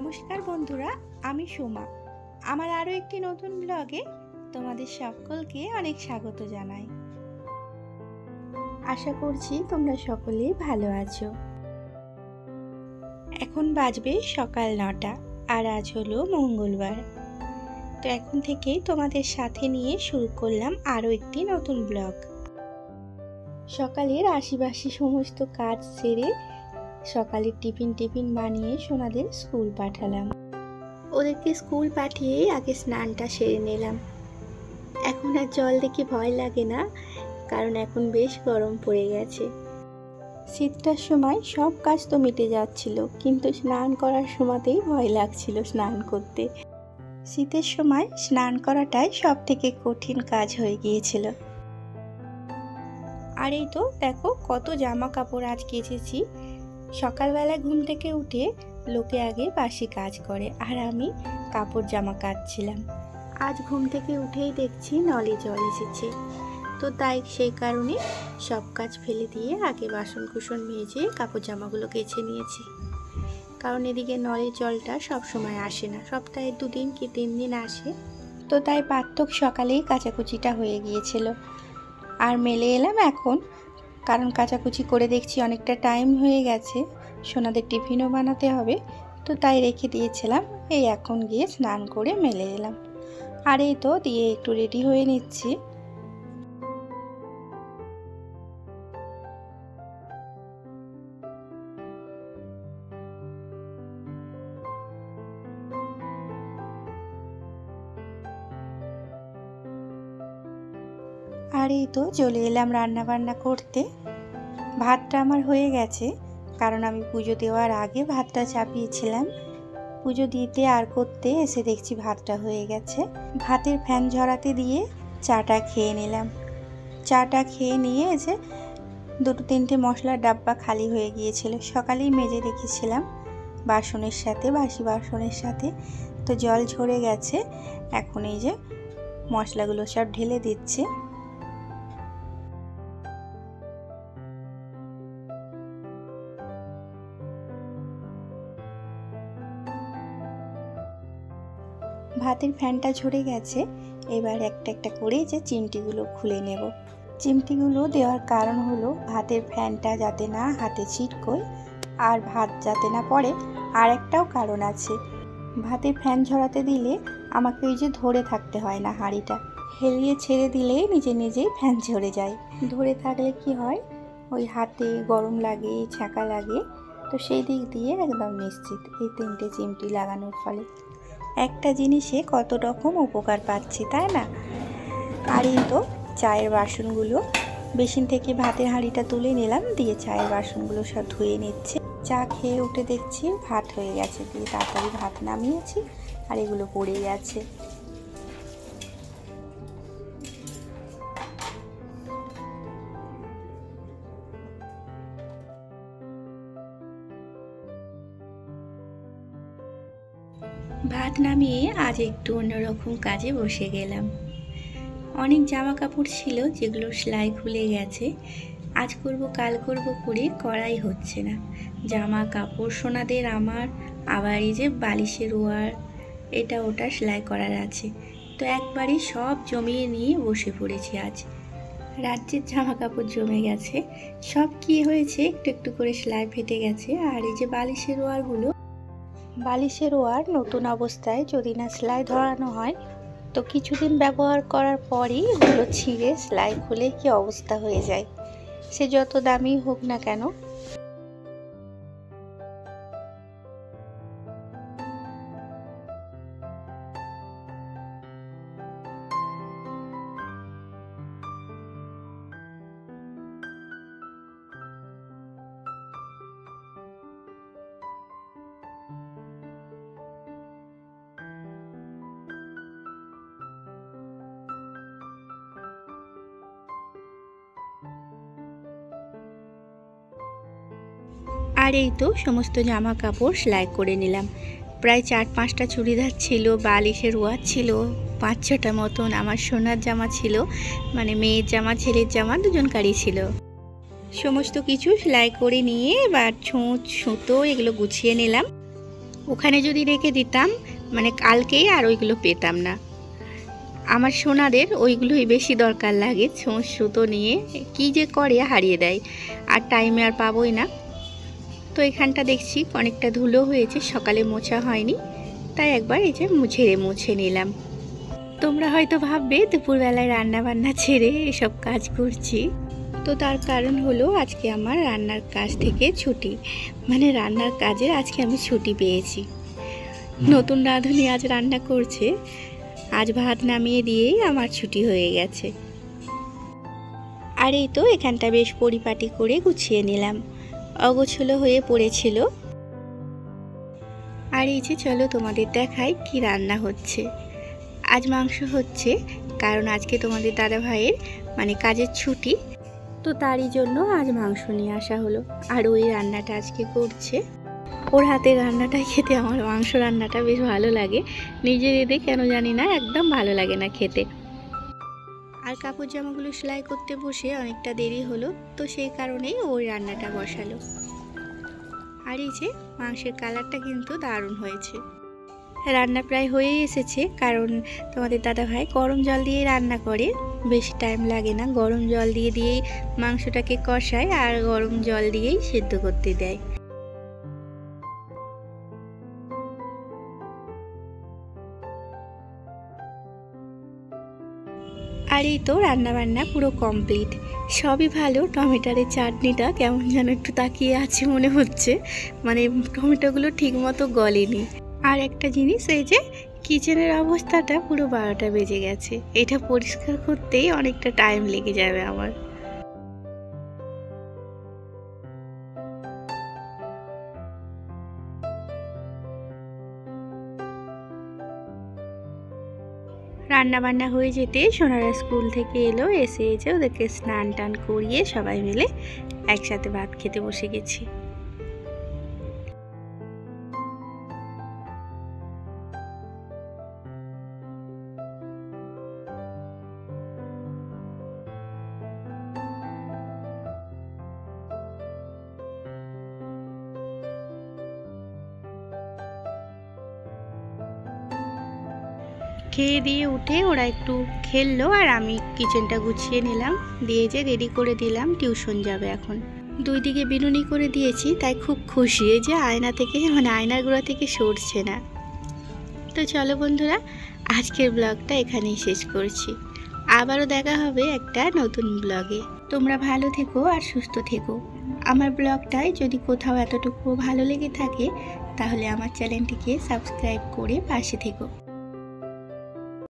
নমস্কার বন্ধুরা, আমি সোমা। আমার আরও একটি নতুন ব্লগে তোমাদের সকলকে অনেক স্বাগত জানাই। আশা করছি তোমরা সকলেই ভালো আছো। এখন বাজবে সকাল 9টা, আর আজ হলো মঙ্গলবার। তো এখন থেকেই তোমাদের সাথে নিয়ে শুরু করলাম আরও একটি নতুন ব্লগ। সকালের আশিবাসি সমস্ত কাজ সেরে সকালের টিফিন বানিয়ে সোনাদের স্কুল পাঠালাম। ওদেরকে স্কুল পাঠিয়ে আগে স্নানটা সেরে নিলাম। এখন আর জল দেখে ভয় লাগে না, কারণ এখন বেশ গরম পড়ে গেছে। শীতটার সময় সব কাজ তো মিটে যাচ্ছিল, কিন্তু স্নান করার সময়তেই ভয় লাগছিল স্নান করতে। শীতের সময় স্নান করাটাই সব থেকে কঠিন কাজ হয়ে গিয়েছিল। আর এই তো দেখো কত জামা কাপড় আজ কেচেছি। সকালবেলা ঘুম থেকে উঠে লোকে আগে বাসি কাজ করে, আর আমি কাপড় জামা কাচছিলাম। আজ ঘুম থেকে উঠেই দেখছি নলে জল এসেছে, তো তাই সেই কারণে সব কাজ ফেলে দিয়ে আগে বাসন কুসন মেজে কাপড় জামাগুলো কেচে নিয়েছি। কারণ এদিকে নলের জলটা সব সময় আসে না, সপ্তাহে 2 দিন কি 3 দিন আসে। তো তাই পার্থক সকালেই কাচাকুচিটা হয়ে গিয়েছিল। আর মেলে এলাম এখন, কারণ কাচাকুচি করে দেখছি অনেকটা টাইম হয়ে গেছে, সোনাদের টিফিনও বানাতে হবে। তো তাই রেখে দিয়েছিলাম, এই এখন গিয়ে স্নান করে মেলে এলাম। আর এই তো দিয়ে একটু রেডি হয়ে নিচ্ছি। আর এই তো চলে এলাম রান্না বান্না করতে। ভাতটা আমার হয়ে গেছে, কারণ আমি পুজো দেওয়ার আগে ভাতটা চাপিয়েছিলাম। পুজো দিতে আর করতে এসে দেখছি ভাতটা হয়ে গেছে। ভাতের ফ্যান ঝরাতে দিয়ে চাটা খেয়ে নিলাম। চাটা খেয়ে নিয়ে এসে 2-3টে মশলার ডাব্বা খালি হয়ে গিয়েছিল, সকালেই মেজে রেখেছিলাম বাসনের সাথে, বাসি বাসনের সাথে। তো জল ঝরে গেছে, এখন এই যে মশলাগুলো সব ঢেলে দিচ্ছে। ভাতের ফ্যানটা ঝরে গেছে, এবার একটা একটা করে যে চিমটিগুলো খুলে নেব। চিমটিগুলো দেওয়ার কারণ হলো ভাতের ফ্যানটা যাতে না হাতে ছিটকোয়, আর ভাত যাতে না পড়ে। আর একটাও কারণ আছে, ভাতের ফ্যান ঝরাতে দিলে আমাকে ওই যে ধরে থাকতে হয় না, হাঁড়িটা হেলিয়ে ছেড়ে দিলেই নিজে নিজেই ফ্যান ঝরে যায়। ধরে থাকলে কি হয়, ওই হাতে গরম লাগে, ছ্যাঁকা লাগে। তো সেই দিক দিয়ে একদম নিশ্চিত এই 3টে চিমটি লাগানোর ফলে একটা জিনিসে কত রকম উপকার পাচ্ছি, তাই না? আর এই তো চায়ের বাসনগুলো বেসিন থেকে ভাতের হাঁড়িটা তুলে নিলাম, দিয়ে চায়ের বাসনগুলো সব ধুয়ে নিচ্ছে। চা খেয়ে উঠে দেখছি ভাত হয়ে গেছে, দিয়ে তাড়াতাড়ি ভাত নামিয়েছি, আর এগুলো পড়েই আছে। ভাত নামিয়ে আজ একটু অন্যরকম কাজে বসে গেলাম। অনেক জামা কাপড় ছিল যেগুলো সেলাই খুলে গেছে, আজ করব কাল করব করে করাই হচ্ছে না। জামা কাপড় সোনাদের আমার, আবার এই যে বালিশের ওয়ার, এটা ওটা সেলাই করার আছে। তো একবারই সব জমিয়ে নিয়ে বসে পড়েছি। আজ রাজ্যের জামা কাপড় জমে গেছে, সব কি হয়েছে একটু একটু করে সেলাই ফেটে গেছে। আর এই যে বালিশের ওয়ারগুলো, বালিশের ওয়ার নতুন অবস্থায় যদি না সেলাই ধরানো হয়, তো কিছুদিন ব্যবহার করার পরই ওগুলো ছিঁড়ে সেলাই খুলে কি অবস্থা হয়ে যায়, সে যত দামি হোক না কেন। আর এই তো সমস্ত জামা কাপড় সেলাই করে নিলাম। প্রায় 4-5টা চুড়িদার ছিল, বালিশের ওয়ার ছিল 5-6টা মতন, আমার সোনার জামা ছিল, মানে মেয়ের জামা ছেলের জামা দুজনকারই ছিল। সমস্ত কিছু সেলাই করে নিয়ে এবার ছুঁচ সুতো এগুলো গুছিয়ে নিলাম। ওখানে যদি রেখে দিতাম মানে কালকেই আর ওইগুলো পেতাম না। আমার সোনাদের ওইগুলোই বেশি দরকার লাগে, ছোঁচ সুতো নিয়ে কি যে করে হারিয়ে দেয়, আর টাইমে আর পাবোই না। তো এখানটা দেখছি অনেকটা ধুলো হয়েছে, সকালে মোছা হয়নি, তাই একবার এই যে মুছে নিলাম। তোমরা হয়তো ভাববে দুপুরবেলায় রান্না বান্না ছেড়ে এসব কাজ করছি, তো তার কারণ হলো আজকে আমার রান্নার কাজ থেকে ছুটি, মানে রান্নার কাজে আজকে আমি ছুটি পেয়েছি। নতুন রাঁধুনি আজ রান্না করছে, আজ ভাত নামিয়ে দিয়েই আমার ছুটি হয়ে গেছে। আর এই তো এখানটা বেশ পরিপাটি করে গুছিয়ে নিলাম, অগোছলো হয়ে পড়েছিল। আর এই যে চলো তোমাদের দেখাই কি রান্না হচ্ছে। আজ মাংস হচ্ছে, কারণ আজকে তোমাদের দাদা ভাইয়ের মানে কাজের ছুটি, তো তারই জন্য আজ মাংস নিয়ে আসা হলো। আর ওই রান্নাটা আজকে করছে। ওর হাতের রান্নাটা খেতে আমার মাংস রান্নাটা বেশ ভালো লাগে, নিজের এদের কেন জানি না একদম ভালো লাগে না খেতে। আর কাপড় জামাগুলো সেলাই করতে বসে অনেকটা দেরি হলো, তো সেই কারণেই ওই রান্নাটা বসালো। আর এই যে মাংসের কালারটা কিন্তু দারুণ হয়েছে। রান্না প্রায় হয়েই এসেছে, কারণ তোমাদের দাদাভাই গরম জল দিয়ে রান্না করে, বেশি টাইম লাগে না। গরম জল দিয়েই মাংসটাকে কষায় আর গরম জল দিয়েই সেদ্ধ করতে দেয়। আর এই তো রান্নাবান্না পুরো কমপ্লিট, সবই ভালো। টমেটোর চাটনিটা কেমন যেন একটু তাকিয়ে আছে মনে হচ্ছে, মানে টমেটোগুলো ঠিক মতো গলেনি। আর একটা জিনিস, এই যে কিচেনের অবস্থাটা পুরো 12টা বেজে গেছে, এটা পরিষ্কার করতেই অনেকটা টাইম লেগে যাবে আমার। রান্না বান্না হয়ে যেতে সোনারা স্কুল থেকে এলো, এসে ওদেরকে স্নান টান করিয়ে সবাই মিলে একসাথে ভাত খেতে বসে গেছি। খেয়ে দিয়ে উঠে ওরা একটু খেললো, আর আমি কিচেনটা গুছিয়ে নিলাম, দিয়ে যে রেডি করে দিলাম, টিউশন যাবে এখন। দুই দিকে বিনুনি করে দিয়েছি, তাই খুব খুশি এই যে আয়না থেকে মানে আয়নার গোড়া থেকে সরছে না। তো চলো বন্ধুরা, আজকের ব্লগটা এখানেই শেষ করছি। আবারও দেখা হবে একটা নতুন ব্লগে। তোমরা ভালো থেকো আর সুস্থ থেকো। আমার ব্লগটায় যদি কোথাও এতটুকু ভালো লেগে থাকে, তাহলে আমার চ্যানেলটিকে সাবস্ক্রাইব করে পাশে থেকো।